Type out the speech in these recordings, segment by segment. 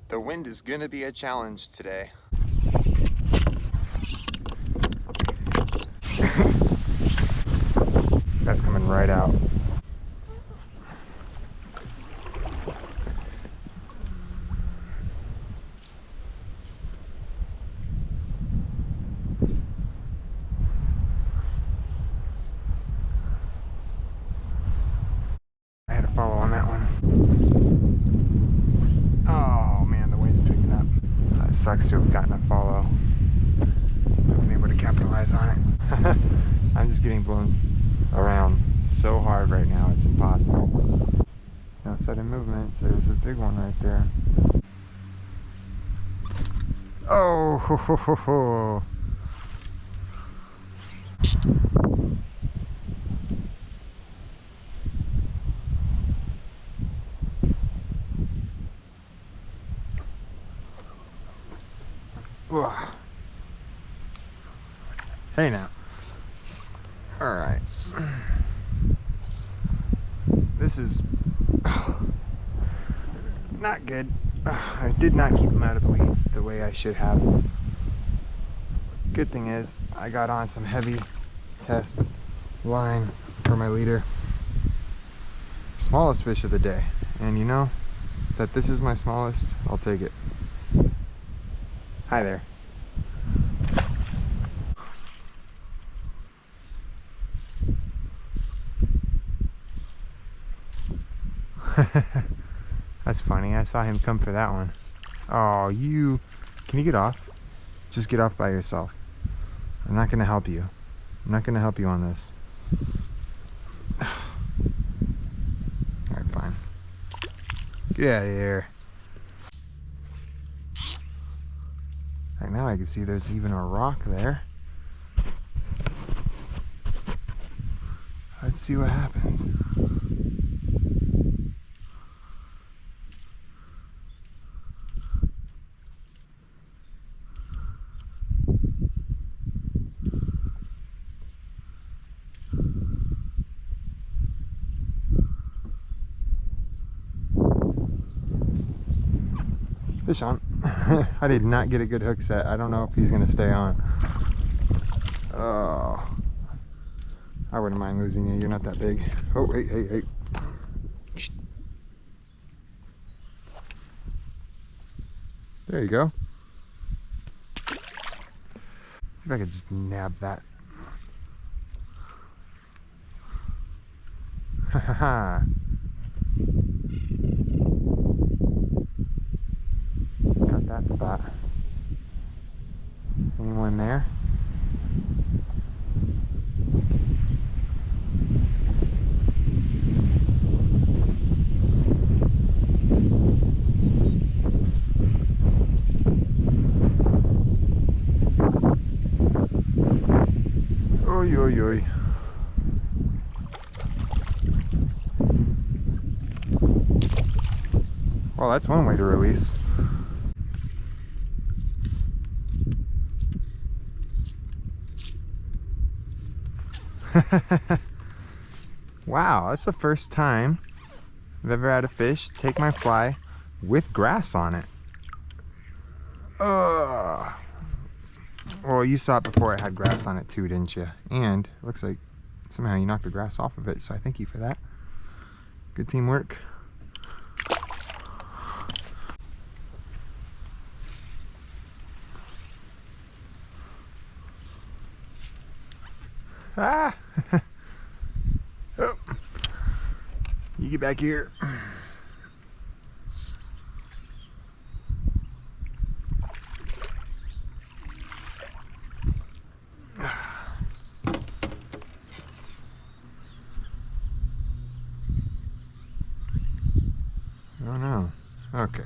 The wind is gonna be a challenge today. That's coming right out. I had to follow on that one. Oh man, the wind's picking up. It sucks to have gotten a follow. I've been able to capitalize on it. I'm just getting blown around so hard right now, it's impossible. No sudden movements. There's a big one right there. Oh, ho, ho, ho, ho. Ugh. Hey now. All right. This is not good. I did not keep him out of the weeds the way I should have. Good thing is I got on some heavy test line for my leader. Smallest fish of the day. And you know that this is my smallest, I'll take it. Hi there. That's funny. I saw him come for that one. Oh, you... Can you get off? Just get off by yourself. I'm not going to help you. I'm not going to help you on this. Alright, fine. Get out of here. Right now I can see there's even a rock there. Let's see what happens. Fish on. I did not get a good hook set. I don't know if he's gonna stay on. Oh, I wouldn't mind losing you. You're not that big. Oh, hey. There you go. See if I could just nab that. Ha ha ha. Got that spot. Anyone there? Oi, oi, oi. Well, that's one way to release. Wow, that's the first time I've ever had a fish take my fly with grass on it. Ugh. Well, you saw it before it had grass on it too, didn't you? And it looks like somehow you knocked the grass off of it, so I thank you for that. Good teamwork. Ah! Oh. You get back here. Oh no. Okay.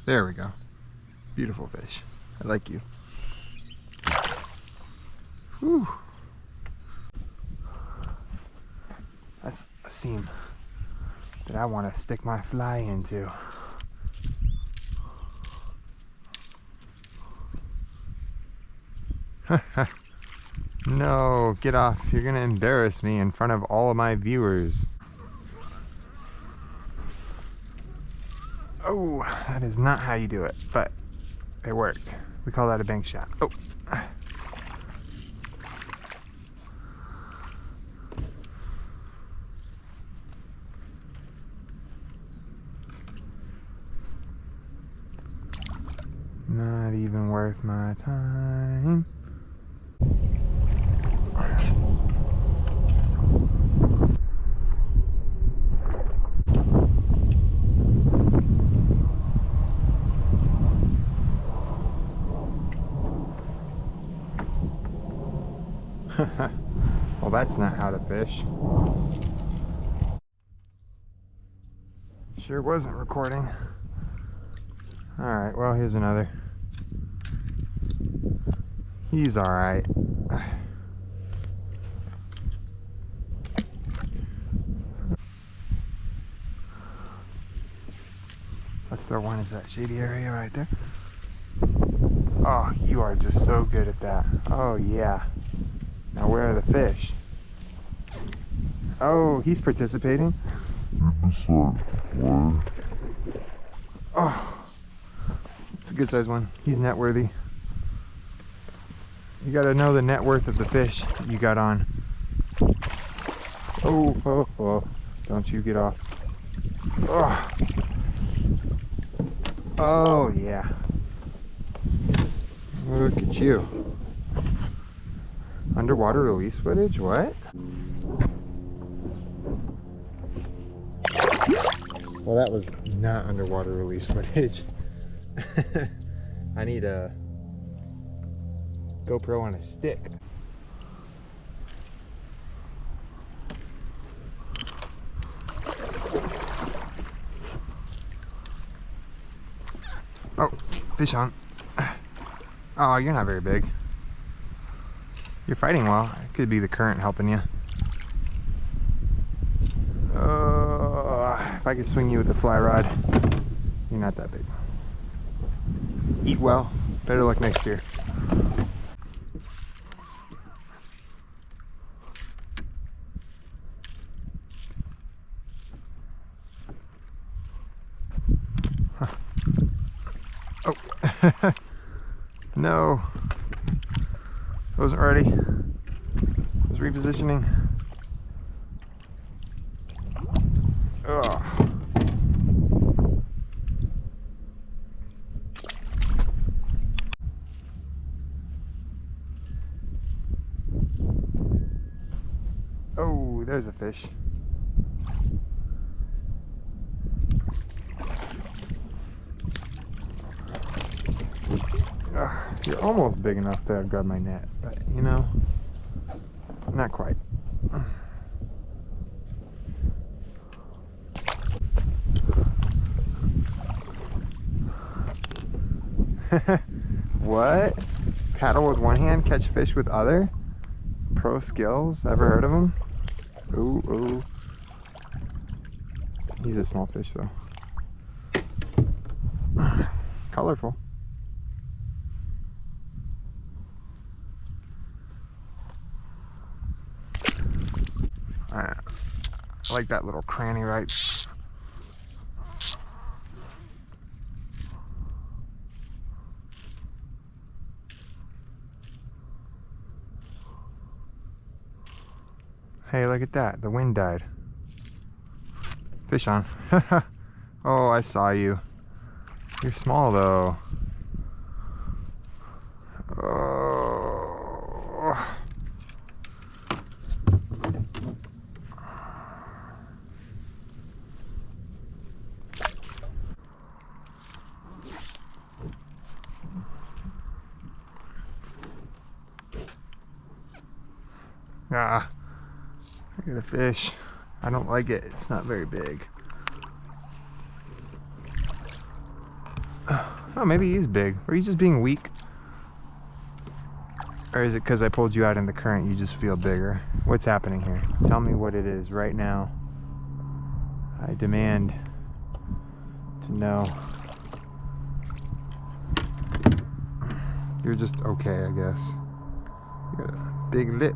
There we go. Beautiful fish. I like you. Whew. That's a seam that I want to stick my fly into. No, get off. You're going to embarrass me in front of all of my viewers. Oh, that is not how you do it, but it worked. We call that a bank shot. Oh. Not even worth my time. Well, that's not how to fish. Sure wasn't recording. Alright, well, here's another. He's alright. Let's throw one into that shady area right there. Oh, you are just so good at that. Oh, yeah. Now, where are the fish? Oh, he's participating. Oh, it's a good sized one. He's net worthy. You gotta know the net worth of the fish you got on. Oh, oh, oh. Don't you get off. Oh, oh yeah. Look at you. Underwater release footage? What? Well, that was not underwater release footage. I need a GoPro on a stick. Oh, fish on. Oh, you're not very big. You're fighting well. It could be the current helping you. If I could swing you with the fly rod, you're not that big. Eat well. Better luck next year. Huh. Oh. No. I wasn't ready. I was repositioning. Ugh. Oh, there's a fish. You're almost big enough to grab my net, but you know, not quite. What? Paddle with one hand, catch fish with other? Pro skills? Ever heard of them? Ooh, ooh. He's a small fish though. Colorful. I like that little cranny right. Hey, look at that. The wind died. Fish on. Oh, I saw you. You're small though. Oh. Ah, I got a fish. I don't like it. It's not very big. Oh, maybe he's big. Or he's just being weak. Or is it because I pulled you out in the current, you just feel bigger? What's happening here? Tell me what it is right now. I demand to know. You're just okay, I guess. You got a big lip.